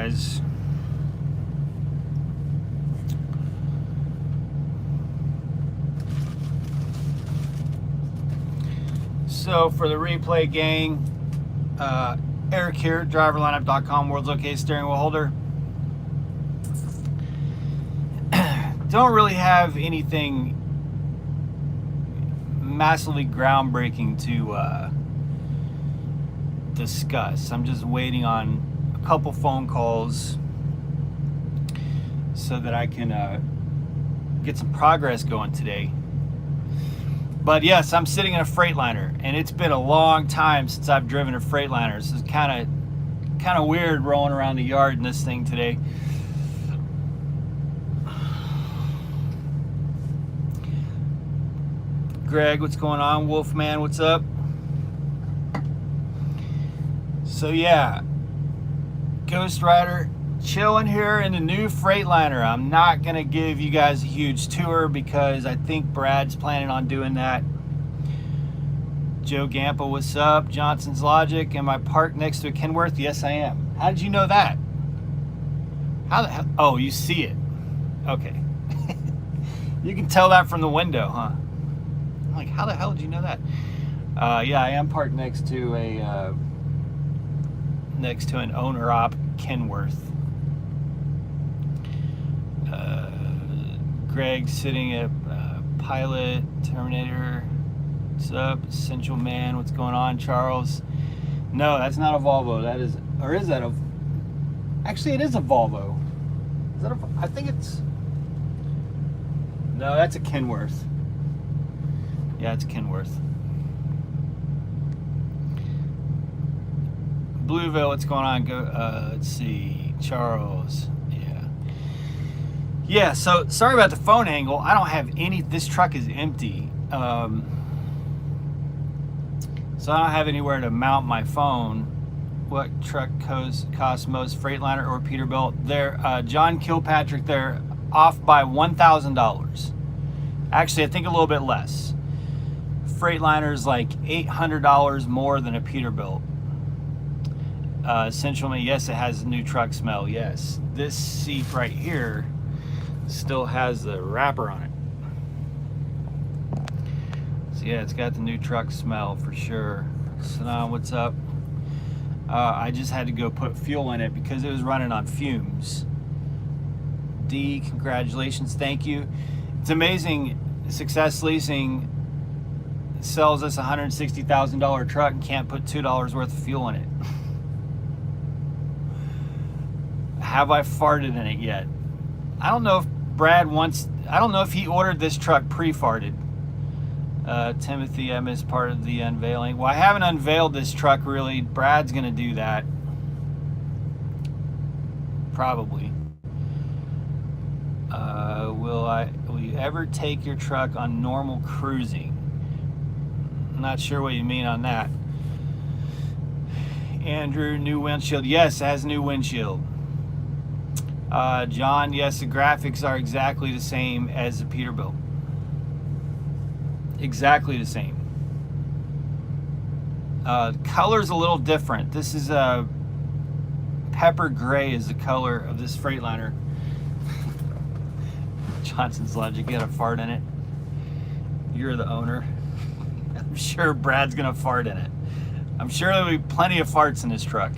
guys. So for the replay gang, Eric here, driverlineup.com, world's okay steering wheel holder. Don't really have anything massively groundbreaking to discuss. I'm just waiting on a couple phone calls so that I can get some progress going today. But yes, I'm sitting in a Freightliner, and it's been a long time since I've driven a Freightliner. So it's kind of weird rolling around the yard in this thing today. Greg, what's going on? Wolfman, what's up? So yeah, Ghost Rider, chilling here in the new Freightliner. I'm not gonna give you guys a huge tour because I think Brad's planning on doing that. Joe Gampa, what's up? Johnson's Logic. Am I parked next to a Kenworth? Yes, I am. How did you know that? How the hell? Oh, you see it. Okay. You can tell that from the window, huh? I'm like, how the hell did you know that? Yeah, I am parked next to an owner-op Kenworth. Greg sitting at Pilot, Terminator. What's up? Essential Man, what's going on? Charles. No, that's not a Volvo. That is, or is that a, actually it is a Volvo. Is that a, I think it's, no, that's a Kenworth. Yeah, it's a Kenworth. Blueville, what's going on? Go, let's see, Charles. Yeah, so sorry about the phone angle. I don't have any, this truck is empty. So I don't have anywhere to mount my phone. What truck costs most, Freightliner or Peterbilt? They're, John Kilpatrick, they're off by $1,000. Actually, I think a little bit less. Freightliner is like $800 more than a Peterbilt. Essentially, yes, it has a new truck smell, yes. This seat right here still has the wrapper on it. So yeah, it's got the new truck smell for sure. Sanam, what's up? I just had to go put fuel in it because it was running on fumes. D, congratulations, thank you. It's amazing. Success Leasing sells us a $160,000 truck and can't put $2 worth of fuel in it. Have I farted in it yet? I don't know if Brad wants, I don't know if he ordered this truck pre-farted. Timothy, I missed part of the unveiling. Well, I haven't unveiled this truck really. Brad's gonna do that. Probably. Will you ever take your truck on normal cruising? I'm not sure what you mean on that. Andrew, new windshield. Yes, it has a new windshield. John, yes, the graphics are exactly the same as the Peterbilt. Exactly the same. Color's a little different. This is a pepper gray is the color of this Freightliner. Johnson's Logic, get a fart in it. You're the owner. I'm sure Brad's gonna fart in it. I'm sure there'll be plenty of farts in this truck.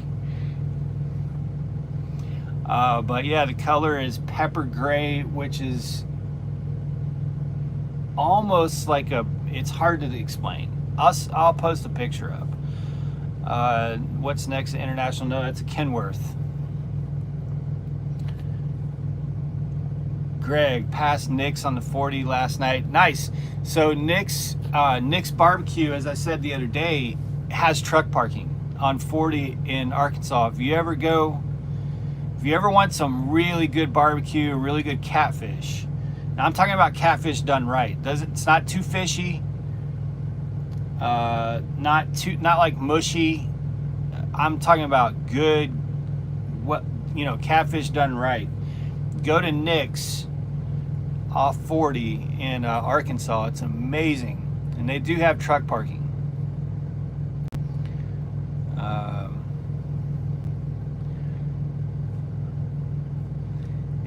But yeah, the color is pepper gray, which is almost like a, it's hard to explain. I'll post a picture up. What's next? International? No, that's a Kenworth. Greg, passed Nick's on the 40 last night. Nice. So Nick's Barbecue, as I said the other day, has truck parking on 40 in Arkansas. If you ever want some really good barbecue, really good catfish. Now I'm talking about catfish done right. It's not too fishy, not like mushy. I'm talking about good, catfish done right. Go to Nick's off 40 in Arkansas. It's amazing, and they do have truck parking.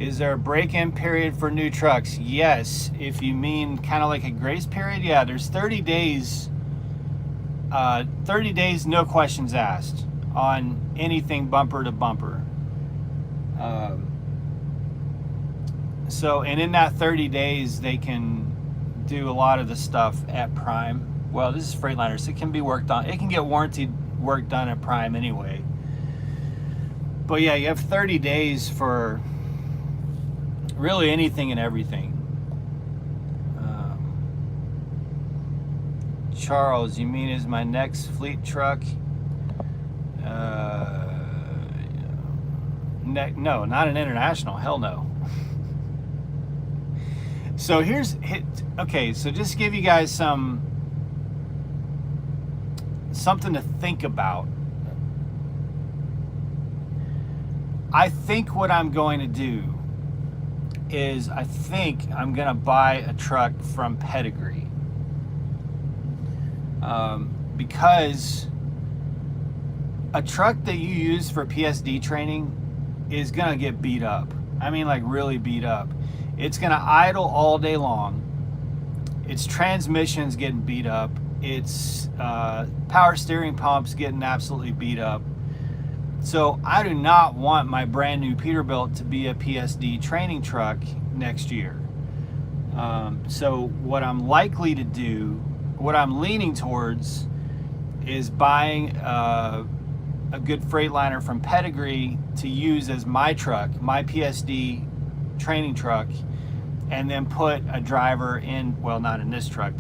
Is there a break-in period for new trucks? Yes. If you mean kind of like a grace period, yeah, there's 30 days. 30 days, no questions asked on anything bumper to bumper. So, and in that 30 days, they can do a lot of the stuff at Prime. Well, this is Freightliner, so it can be worked on. It can get warranty work done at Prime anyway. But yeah, you have 30 days for really anything and everything. Charles, you mean is my next fleet truck? No, not an international. Hell no. So okay, so just to give you guys something to think about. I think what I'm going to do is I think I'm going to buy a truck from Pedigree. Because a truck that you use for PSD training is going to get beat up. I mean, like really beat up. It's going to idle all day long. Its transmission's getting beat up. Its power steering pump's getting absolutely beat up. So I do not want my brand new Peterbilt to be a PSD training truck next year. So what I'm likely to do, what I'm leaning towards, is buying a good Freightliner from Pedigree to use as my truck, my PSD training truck, and then put a driver in, well, not in this truck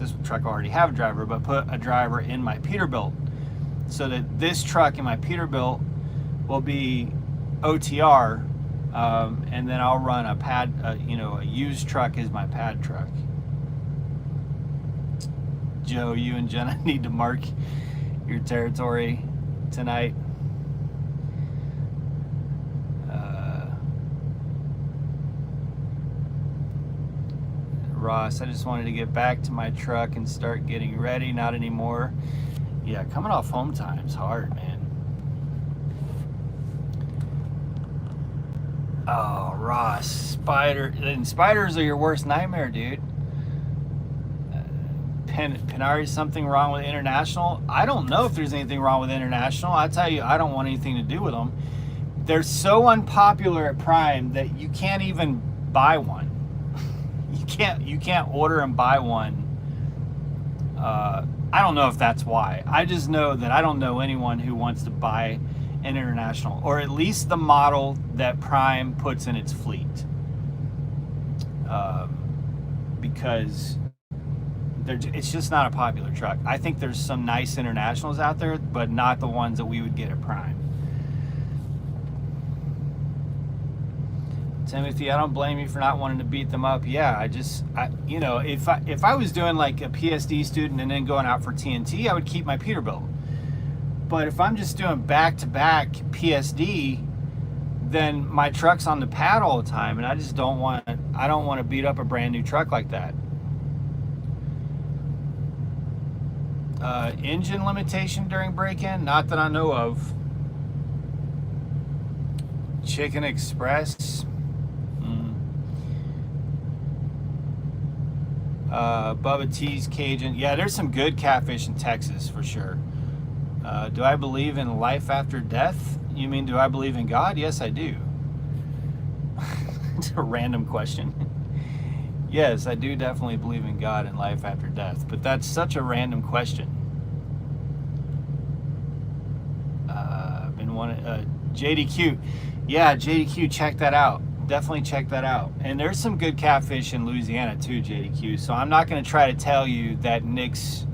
already have a driver, but put a driver in my Peterbilt, so that this truck in my Peterbilt will be OTR, and then I'll run a pad, a used truck as my pad truck. Joe, you and Jenna need to mark your territory tonight. Ross, I just wanted to get back to my truck and start getting ready. Not anymore. Yeah, coming off home time's hard, man. Oh, Ross, spiders are your worst nightmare, dude. Penari, something wrong with International? I don't know if there's anything wrong with International. I tell you, I don't want anything to do with them. They're so unpopular at Prime that you can't even buy one. You can't order and buy one. I don't know if that's why. I just know that I don't know anyone who wants to buy an International, or at least the model that Prime puts in its fleet, because it's just not a popular truck. I think there's some nice Internationals out there, but not the ones that we would get at Prime. Timothy, I don't blame you for not wanting to beat them up. Yeah, if I was doing like a PSD student and then going out for TNT, I would keep my Peterbilt. But if I'm just doing back-to-back PSD, then my truck's on the pad all the time, and I don't want to beat up a brand new truck like that. Engine limitation during break-in? Not that I know of. Chicken Express? Bubba T's Cajun. Yeah, there's some good catfish in Texas for sure. Do I believe in life after death? You mean, do I believe in God? Yes, I do. It's a random question. Yes, I do definitely believe in God and life after death, but that's such a random question. JDQ. Yeah, JDQ, check that out. Definitely check that out. And there's some good catfish in Louisiana too, JDQ. So I'm not going to try to tell you that Nick's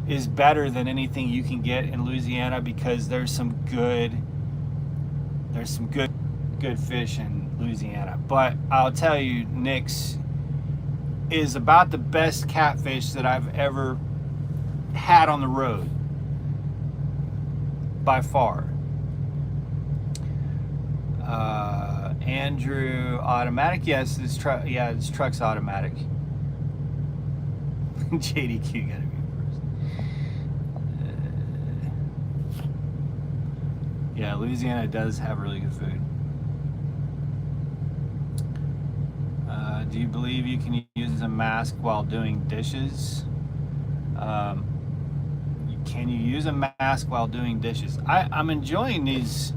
is better than anything you can get in Louisiana, because there's some good fish in Louisiana. But I'll tell you, Nick's is about the best catfish that I've ever had on the road, by far. Andrew, automatic? Yes, this truck's automatic. JDQ gotta be first. Yeah, Louisiana does have really good food. Do you believe you can use a mask while doing dishes? Can you use a mask while doing dishes? I'm enjoying these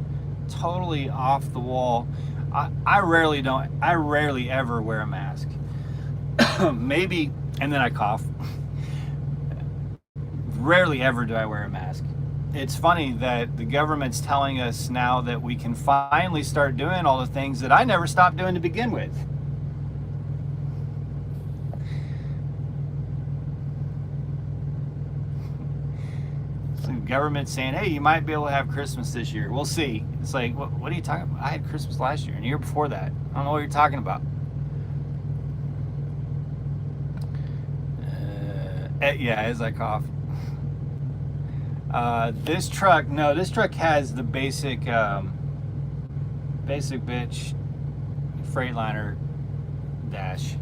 totally off the wall. I rarely ever wear a mask. Maybe, and then I cough. Rarely ever do I wear a mask. It's funny that the government's telling us now that we can finally start doing all the things that I never stopped doing to begin with. So the government's saying, hey, you might be able to have Christmas this year. We'll see. It's like, what are you talking about? I had Christmas last year and the year before that. I don't know what you're talking about. Yeah, as I cough. This truck has the basic bitch Freightliner dash.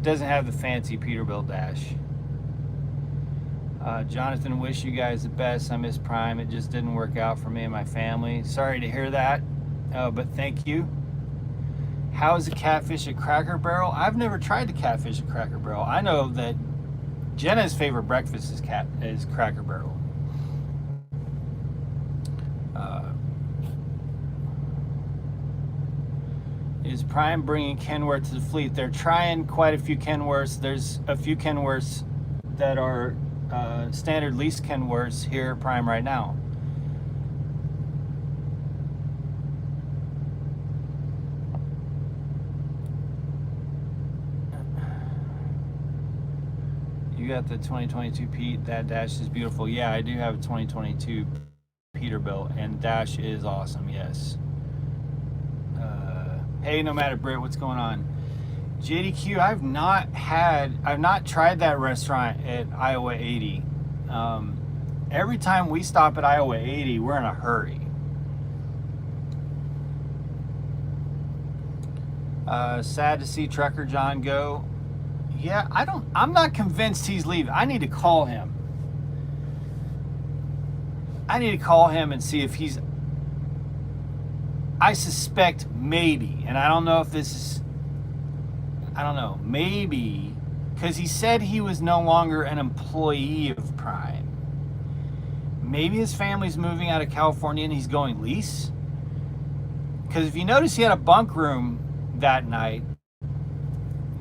Doesn't have the fancy Peterbilt dash. Jonathan, wish you guys the best. I miss Prime. It just didn't work out for me and my family. Sorry to hear that, but thank you. How is the catfish at Cracker Barrel? I've never tried the catfish at Cracker Barrel. I know that Jenna's favorite breakfast is Cracker Barrel. Is Prime bringing Kenworth to the fleet? They're trying quite a few Kenworths. There's a few Kenworths that are standard lease Kenworths here at Prime right now. You got the 2022 Pete. That dash is beautiful. Yeah, I do have a 2022 Peterbilt, and dash is awesome. Yes. Hey, Nomadic Brit, what's going on? JDQ, I've not tried that restaurant at Iowa 80. Every time we stop at Iowa 80, we're in a hurry. Sad to see Trucker John go. Yeah, I'm not convinced he's leaving. I need to call him. I need to call him and see if he's... I suspect maybe, and I don't know if this is... I don't know, maybe, because he said he was no longer an employee of Prime. Maybe his family's moving out of California and he's going lease. Because if you notice, he had a bunk room that night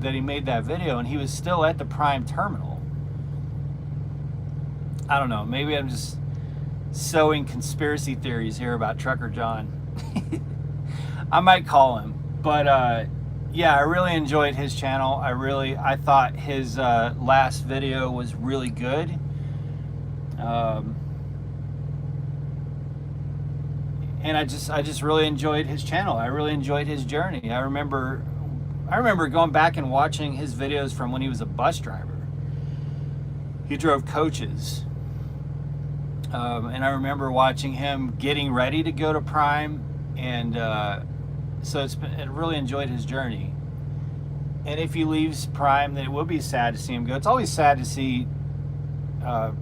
that he made that video, and he was still at the Prime terminal. I don't know, maybe I'm just sowing conspiracy theories here about Trucker John. I might call him, but yeah, I really enjoyed his channel. I thought his last video was really good. And I just really enjoyed his channel. I really enjoyed his journey. I remember going back and watching his videos from when he was a bus driver. He drove coaches. And I remember watching him getting ready to go to Prime, and so I really enjoyed his journey. And if he leaves Prime, then it will be sad to see him go. It's always sad to see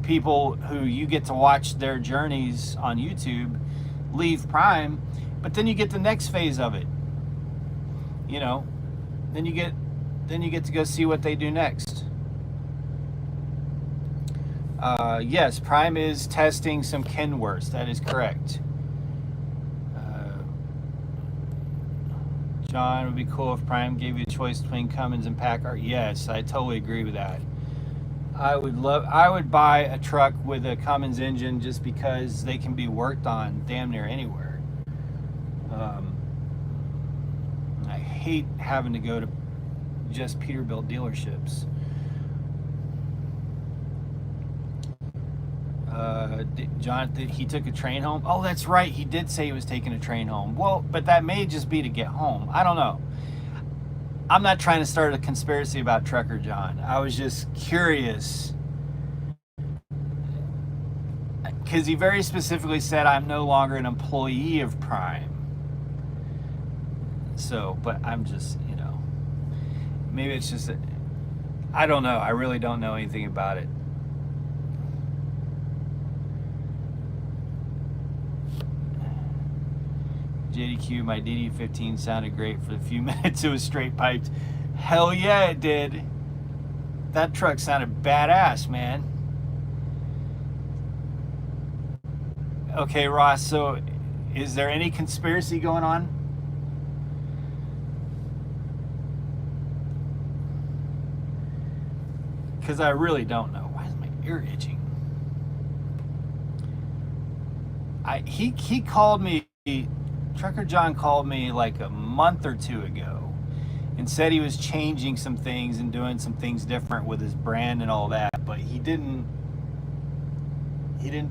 people who you get to watch their journeys on YouTube leave Prime, but then you get the next phase of it. You know, then you get to go see what they do next. Yes, Prime is testing some Kenworths. That is correct. John, it would be cool if Prime gave you a choice between Cummins and Packard. Yes, I totally agree with that. I would buy a truck with a Cummins engine just because they can be worked on damn near anywhere. I hate having to go to just Peterbilt dealerships. Jonathan, he took a train home. Oh, that's right. He did say he was taking a train home. Well, but that may just be to get home. I don't know. I'm not trying to start a conspiracy about Trucker John. I was just curious. Because he very specifically said, I'm no longer an employee of Prime. So, but I'm just, you know, maybe it's just, I don't know. I really don't know anything about it. JDQ, my DD15 sounded great for the few minutes it was straight piped. Hell yeah, it did. That truck sounded badass, man. Okay, Ross, so is there any conspiracy going on? Because I really don't know. Why is my ear itching? He called me, Trucker John called me like a month or two ago and said he was changing some things and doing some things different with his brand and all that, but he didn't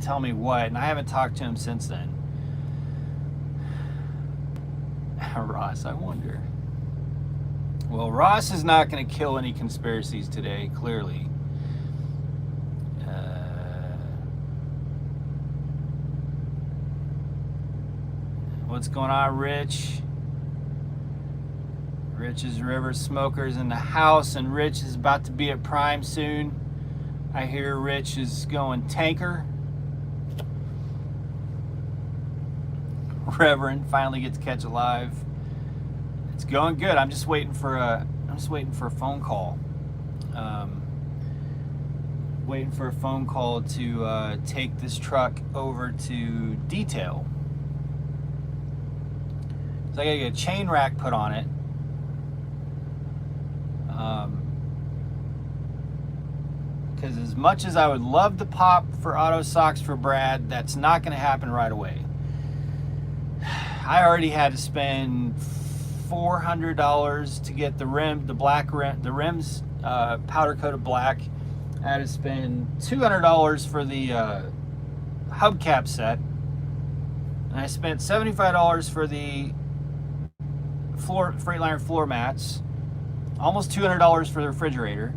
tell me what, and I haven't talked to him since then. Ross, I wonder. Well, Ross is not going to kill any conspiracies today, clearly. What's going on, Rich? Rich's River Smokers in the house, and Rich is about to be at Prime soon. I hear Rich is going tanker. Reverend finally gets to catch a live. It's going good. I'm just waiting for a phone call. Waiting for a phone call to take this truck over to detail. So I gotta get a chain rack put on it. Because as much as I would love to pop for auto socks for Brad, that's not gonna happen right away. I already had to spend $400 to get the rim, the rims powder coated black. I had to spend $200 for the hubcap set, and I spent $75 for the Freightliner floor mats, almost $200 for the refrigerator.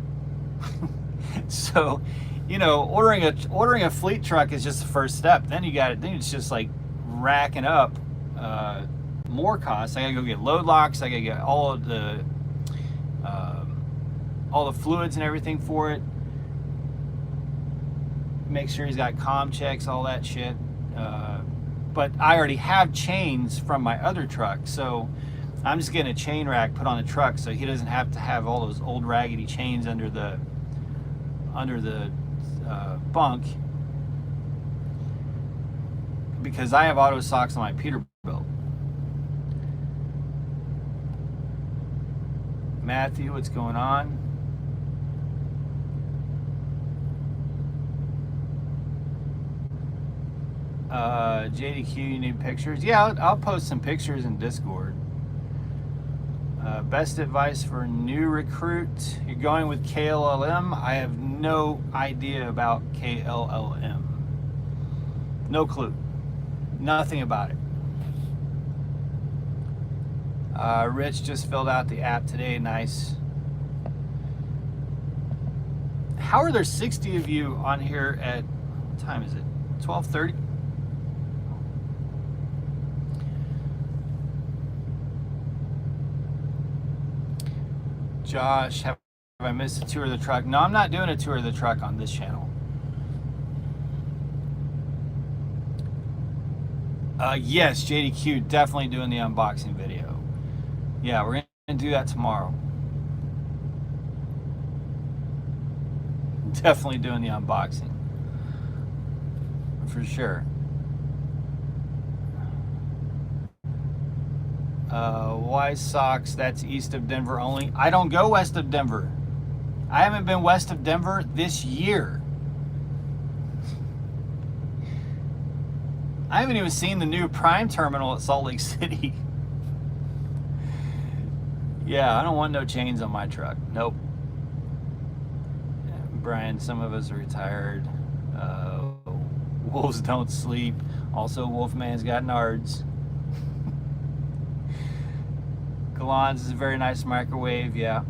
So, you know, ordering a fleet truck is just the first step. Then it's just like racking up more costs. I gotta go get load locks. I gotta get all the fluids and everything for it. Make sure he's got comm checks, all that shit. But I already have chains from my other truck, so I'm just getting a chain rack put on the truck so he doesn't have to have all those old raggedy chains under the bunk, because I have auto socks on my Peterbilt. Matthew, what's going on? JDQ, you need pictures? Yeah, I'll post some pictures in Discord. Best advice for new recruit? You're going with KLLM? I have no idea about KLLM. No clue. Nothing about it. Rich just filled out the app today. Nice. How are there 60 of you on here at, what time is it? 12:30? Josh, have I missed a tour of the truck? No, I'm not doing a tour of the truck on this channel. Yes, JDQ, definitely doing the unboxing video. Yeah, we're gonna do that tomorrow. Definitely doing the unboxing. For sure. Why socks? That's east of Denver only. I don't go west of Denver. I haven't been west of Denver this year. I haven't even seen the new Prime terminal at Salt Lake City. Yeah, I don't want no chains on my truck. Nope. Brian, some of us are retired. Wolves don't sleep. Also, Wolfman's got nards. Galans is a very nice microwave, yeah.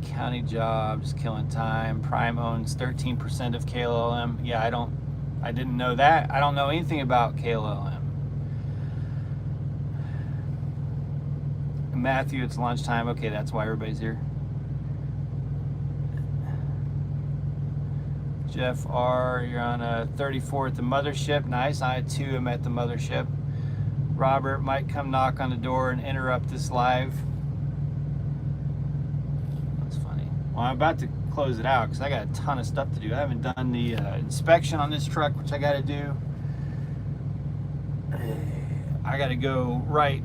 County jobs, killing time. Prime owns 13% of KLLM. Yeah, I didn't know that. I don't know anything about KLLM. Matthew, it's lunchtime. Okay, that's why everybody's here. Jeff R, you're on a 34 at the mothership. Nice. I too am at the mothership. Robert might come knock on the door and interrupt this live. That's funny. Well, I'm about to close it out because I got a ton of stuff to do. I haven't done the inspection on this truck, which I got to do. I got to go write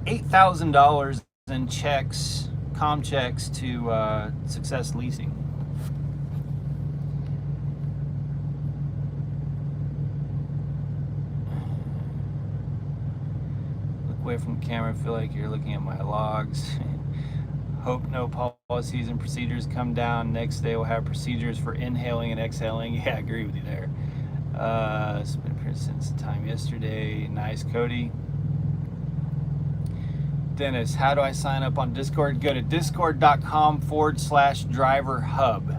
$8,000 in checks, com checks to Success Leasing. Look away from the camera, feel like you're looking at my logs. Hope no policies and procedures come down. Next day we'll have procedures for inhaling and exhaling. Yeah, I agree with you there. It's been here since the time yesterday. Nice, Cody. Dennis, how do I sign up on Discord? Go to discord.com/driver hub.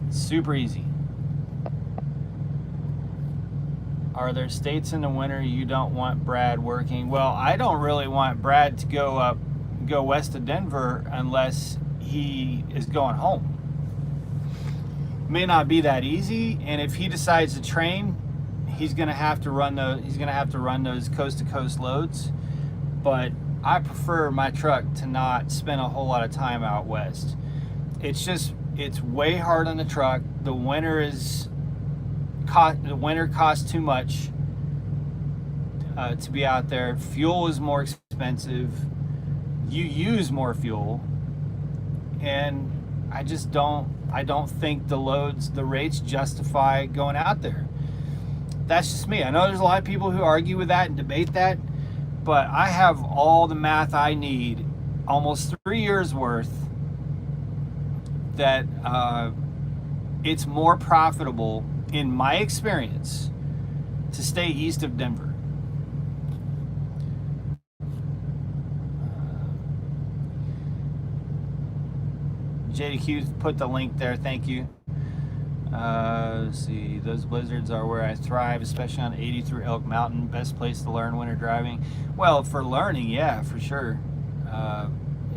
Super easy. Are there states in the winter you don't want Brad working? Well, I don't really want Brad to go west of Denver unless he is going home. May not be that easy, and if he decides to train, he's gonna have to run those coast to coast loads. But I prefer my truck to not spend a whole lot of time out west. It's way hard on the truck. The winter costs too much to be out there. Fuel is more expensive. You use more fuel, and I don't think the rates justify going out there. That's just me. I know there's a lot of people who argue with that and debate that, but I have all the math I need, almost 3 years worth, that it's more profitable, in my experience, to stay east of Denver. JDQ put the link there, thank you. Let's see, those blizzards are where I thrive, especially on 80 through Elk Mountain. Best place to learn winter driving. Well, for learning, yeah, for sure.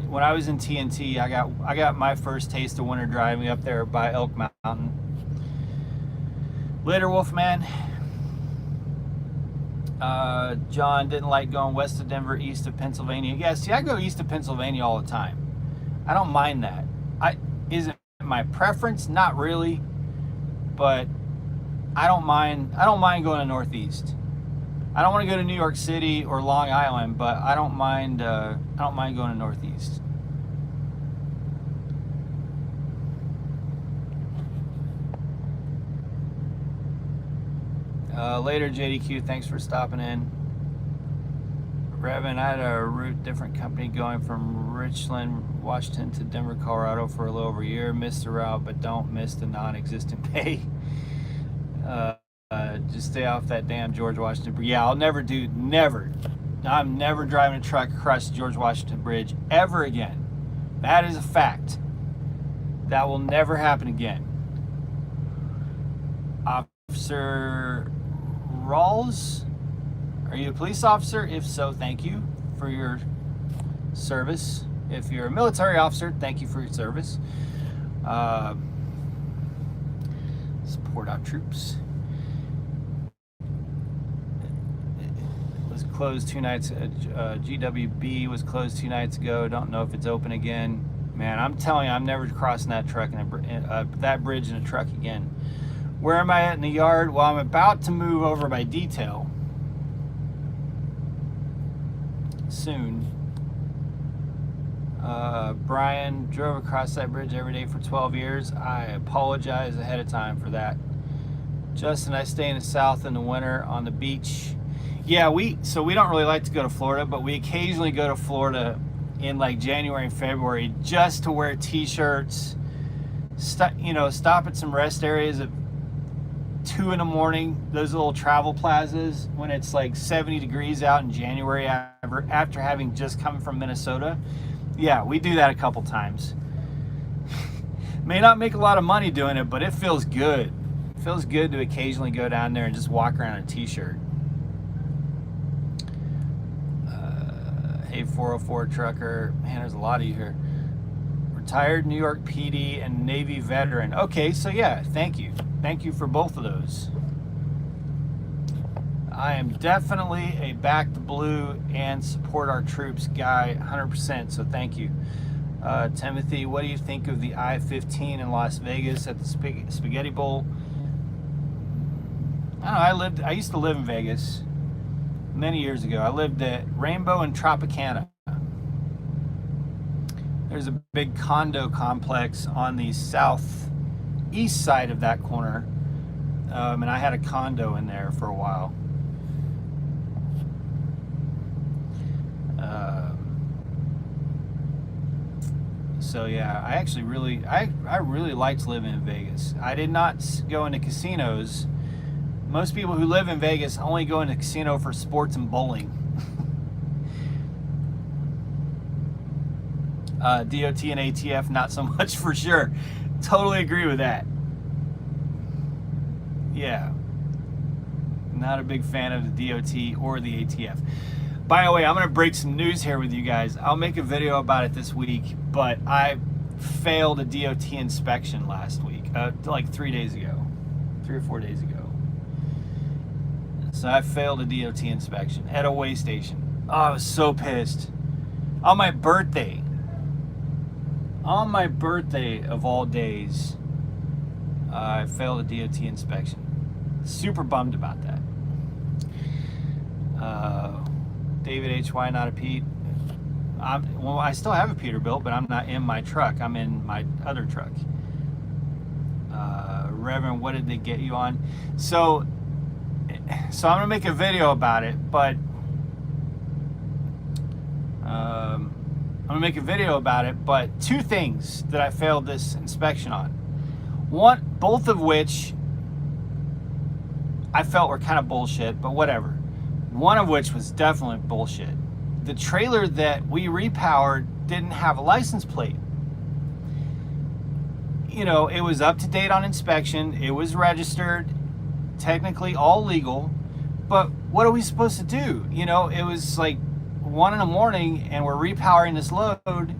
When I was in TNT, I got my first taste of winter driving up there by Elk Mountain. Later, Wolfman. John didn't like going west of Denver, east of Pennsylvania. Yeah, see, I go east of Pennsylvania all the time. I don't mind that. Is it my preference? Not really, but I don't mind going to Northeast. I don't want to go to New York City or Long Island, but I don't mind going to Northeast. Later, JDQ, thanks for stopping in. Revan, I had a route different company going from Richland, Washington to Denver, Colorado for a little over a year. Missed the route, but don't miss the non-existent pay. Just stay off that damn George Washington Bridge. Yeah, I'm never driving a truck across the George Washington Bridge ever again. That is a fact. That will never happen again. Officer Rawls, are you a police officer? If so, thank you for your service. If you're a military officer, thank you for your service. Support our troops. It was closed 2 nights. GWB was closed 2 nights ago. Don't know if it's open again. Man, I'm telling you, I'm never crossing that that bridge in a truck again. Where am I at in the yard? Well, I'm about to move over by detail soon. Brian drove across that bridge every day for 12 years. I apologize ahead of time for that. Justin, I stay in the South in the winter on the beach. Yeah, so we don't really like to go to Florida, but we occasionally go to Florida in like January and February just to wear t-shirts, stop at some rest areas at 2 in the morning, those little travel plazas when it's like 70 degrees out in January after having just come from Minnesota. Yeah, we do that a couple times. May not make a lot of money doing it, but it feels good. It feels good to occasionally go down there and just walk around in a t-shirt. Hey, 404 trucker. Man, there's a lot of you here. We're retired New York PD and Navy veteran. Okay, so yeah, thank you. Thank you for both of those. I am definitely a back the blue and support our troops guy, 100%, so thank you. Timothy, what do you think of the I-15 in Las Vegas at the Spaghetti Bowl? I don't know, I used to live in Vegas many years ago. I lived at Rainbow and Tropicana. There's a big condo complex on the southeast side of that corner, and I had a condo in there for a while. So yeah, I actually I really liked living in Vegas. I did not go into casinos. Most people who live in Vegas only go into casino for sports and bowling. DOT and ATF, not so much for sure. Totally agree with that. Yeah. Not a big fan of the DOT or the ATF. By the way, I'm going to break some news here with you guys. I'll make a video about it this week, but I failed a DOT inspection last week, like 3 days ago, 3 or 4 days ago. So I failed a DOT inspection at a weigh station. Oh, I was so pissed. On my birthday of all days, I failed a DOT inspection. Super bummed about that. David H, why not a Pete? Well, I still have a Peterbilt, but I'm not in my truck. I'm in my other truck. Reverend, what did they get you on? So I'm gonna make a video about it, but two things that I failed this inspection on. Both of which I felt were kind of bullshit, but whatever. One of which was definitely bullshit. The trailer that we repowered didn't have a license plate. You know, it was up to date on inspection. It was registered, technically all legal, but what are we supposed to do? You know, it was like 1 in the morning and we're repowering this load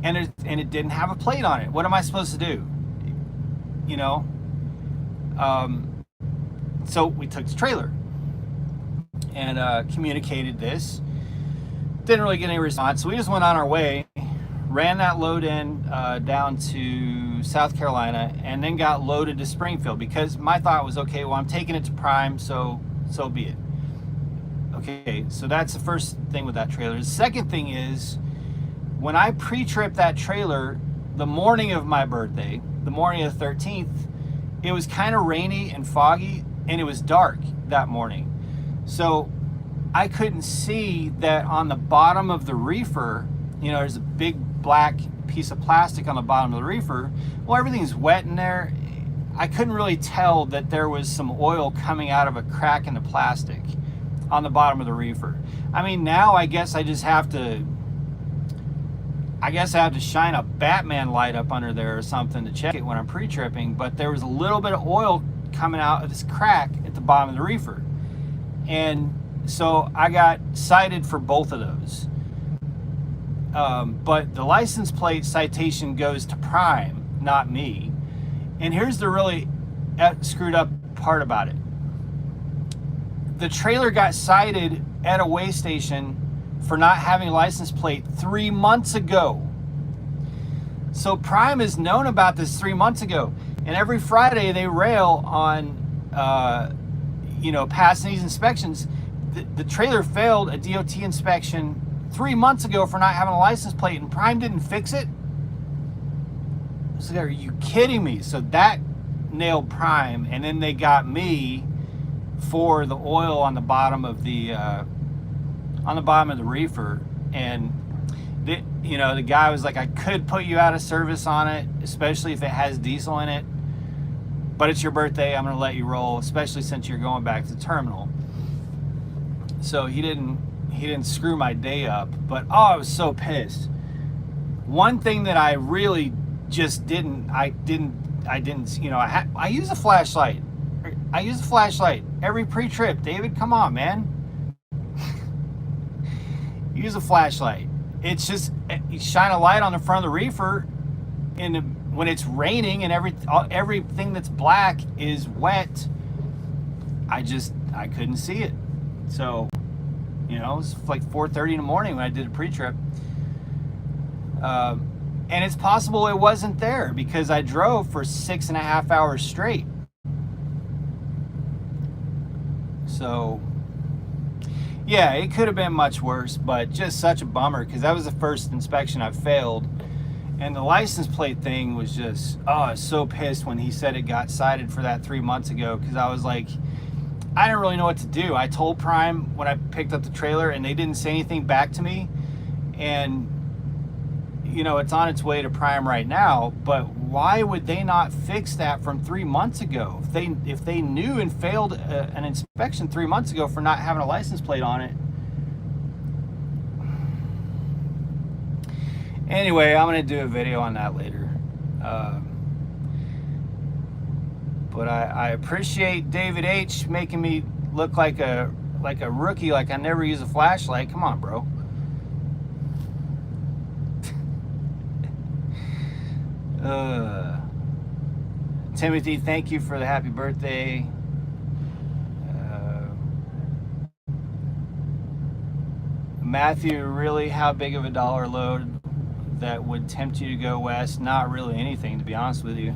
and it didn't have a plate on it. What am I supposed to do? You know? So we took the trailer and communicated this. Didn't really get any response, so we just went on our way, ran that load in down to South Carolina, and then got loaded to Springfield, because my thought was, okay, well, I'm taking it to Prime, so be it. Okay, so that's the first thing with that trailer. The second thing is, when I pre-tripped that trailer the morning of my birthday, the morning of the 13th, it was kind of rainy and foggy, and it was dark that morning. So I couldn't see that on the bottom of the reefer, you know, there's a big black piece of plastic on the bottom of the reefer. Well, everything's wet in there. I couldn't really tell that there was some oil coming out of a crack in the plastic on the bottom of the reefer. I mean, now I guess I have to shine a Batman light up under there or something to check it when I'm pre-tripping, but there was a little bit of oil coming out of this crack at the bottom of the reefer. And so I got cited for both of those. But the license plate citation goes to Prime, not me. And here's the really screwed up part about it. The trailer got cited at a weigh station for not having a license plate 3 months ago. So Prime has known about this 3 months ago. And every Friday they rail on, passing these inspections. The trailer failed a DOT inspection 3 months ago for not having a license plate, and Prime didn't fix it. So are you kidding me? So that nailed Prime, and then they got me for the oil on the bottom of the reefer. And the guy was like, I could put you out of service on it, especially if it has diesel in it, but it's your birthday, I'm gonna let you roll, especially since you're going back to the terminal. So he didn't screw my day up, but I was so pissed. One thing that I really just I use a flashlight. I use a flashlight every pre-trip. David, come on, man. Use a flashlight. It's just, you shine a light on the front of the reefer when it's raining and everything that's black is wet, I couldn't see it. So, you know, it was like 4:30 in the morning when I did a pre-trip. And it's possible it wasn't there because I drove for 6.5 hours straight. So, yeah, it could have been much worse, but just such a bummer because that was the first inspection I failed. And the license plate thing was just, oh, I was so pissed when he said it got cited for that 3 months ago, because I was like, I didn't really know what to do. I told Prime when I picked up the trailer and they didn't say anything back to me. And, you know, it's on its way to Prime right now, but why would they not fix that from 3 months ago? If they knew and failed an inspection 3 months ago for not having a license plate on it. Anyway, I'm going to do a video on that later. But I appreciate David H. making me look like a rookie, like I never use a flashlight. Come on, bro. Timothy, thank you for the happy birthday. Matthew, really, how big of a dollar load that would tempt you to go west? Not really anything, to be honest with you.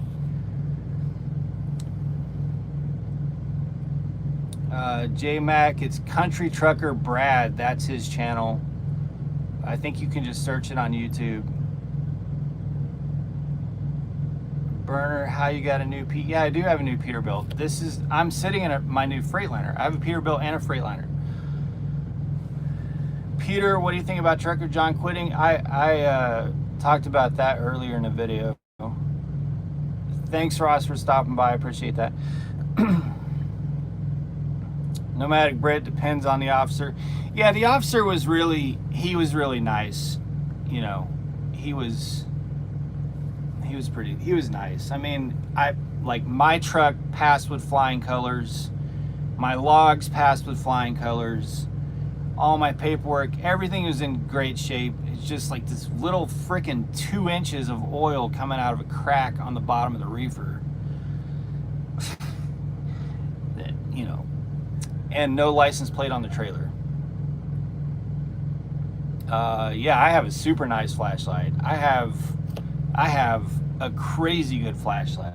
J-Mac, it's Country Trucker Brad. That's his channel. I think you can just search it on YouTube. Burner, how you got a new Peterbilt? Yeah, I do have a new Peterbilt. I'm sitting in my new Freightliner. I have a Peterbilt and a Freightliner. Peter, what do you think about Trucker John quitting? I talked about that earlier in the video. Thanks, Ross, for stopping by. I appreciate that. Nomadic Brit, depends on the officer. Yeah, the officer was really nice. You know, he was nice. I mean, my truck passed with flying colors. My logs passed with flying colors. All my paperwork, everything was in great shape. It's just like this little freaking 2 inches of oil coming out of a crack on the bottom of the reefer. That, you know, and no license plate on the trailer. Yeah, I have a super nice flashlight. I have a crazy good flashlight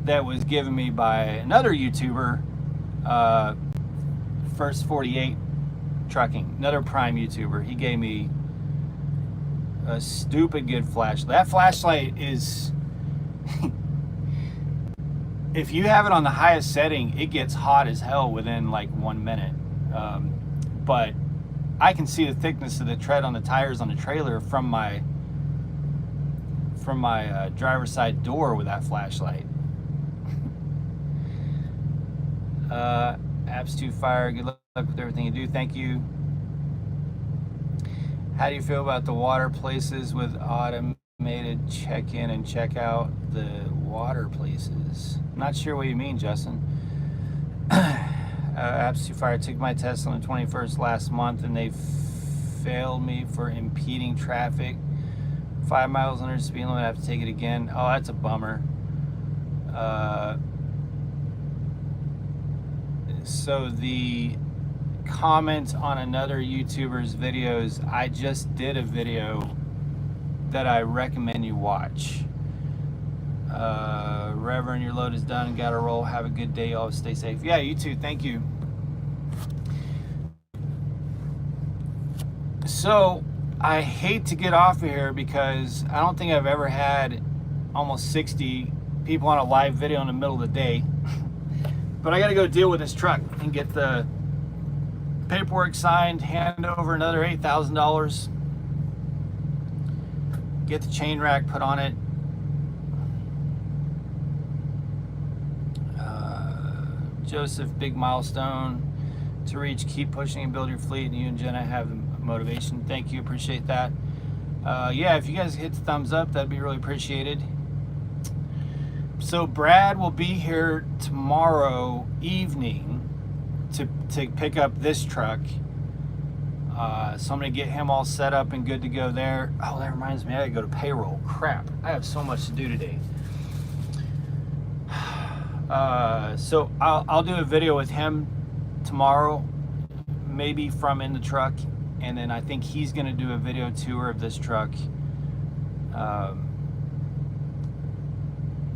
that was given me by another YouTuber, First 48 Trucking, another Prime YouTuber. He gave me a stupid good flashlight. That flashlight is, if you have it on the highest setting, it gets hot as hell within like 1 minute. But I can see the thickness of the tread on the tires on the trailer from my driver's side door with that flashlight. Apps to fire. Good luck with everything you do. Thank you. How do you feel about the water places with automated check-in and check-out? The water places. Not sure what you mean, Justin. Apps to fire. Took my test on the 21st last month, and they failed me for impeding traffic. 5 miles under the speed limit. I have to take it again. Oh, that's a bummer. So the comment on another YouTuber's videos, I just did a video that I recommend you watch. Reverend, your load is done. Gotta roll. Have a good day. Always stay safe. Yeah, you too. Thank you. So I hate to get off of here because I don't think I've ever had almost 60 people on a live video in the middle of the day. But I got to go deal with this truck and get the paperwork signed, hand over another $8,000, get the chain rack put on it. Joseph, big milestone to reach. Keep pushing and build your fleet, and you and Jenna have the motivation. Thank you, appreciate that. Yeah, if you guys hit the thumbs up, that'd be really appreciated. So Brad will be here tomorrow evening to pick up this truck. So I'm gonna get him all set up and good to go there. Oh, that reminds me, I gotta go to payroll. Crap, I have so much to do today. So I'll do a video with him tomorrow, maybe from in the truck, and then I think he's gonna do a video tour of this truck.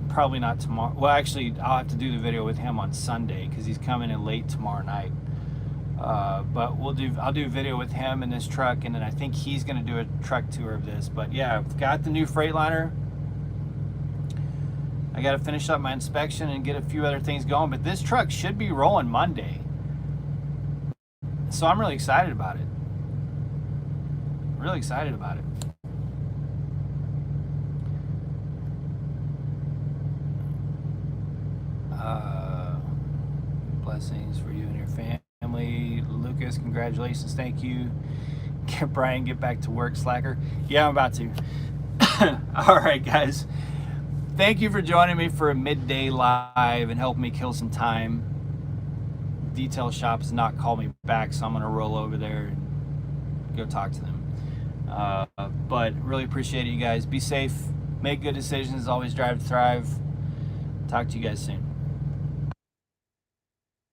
Probably not tomorrow. Well, actually, I'll have to do the video with him on Sunday because he's coming in late tomorrow night. But I'll do a video with him in this truck, and then I think he's gonna do a truck tour of this. But yeah, I've got the new Freightliner. I got to finish up my inspection and get a few other things going, but this truck should be rolling Monday. So I'm really excited about it. Really excited about it. Blessings for you and your family. Lucas, congratulations. Thank you. Brian, get back to work, slacker. Yeah, I'm about to. All right, guys. Thank you for joining me for a midday live and helping me kill some time. Detail shop has not called me back, so I'm going to roll over there and go talk to them. But really appreciate it, you guys. Be safe. Make good decisions. Always drive to thrive. Talk to you guys soon.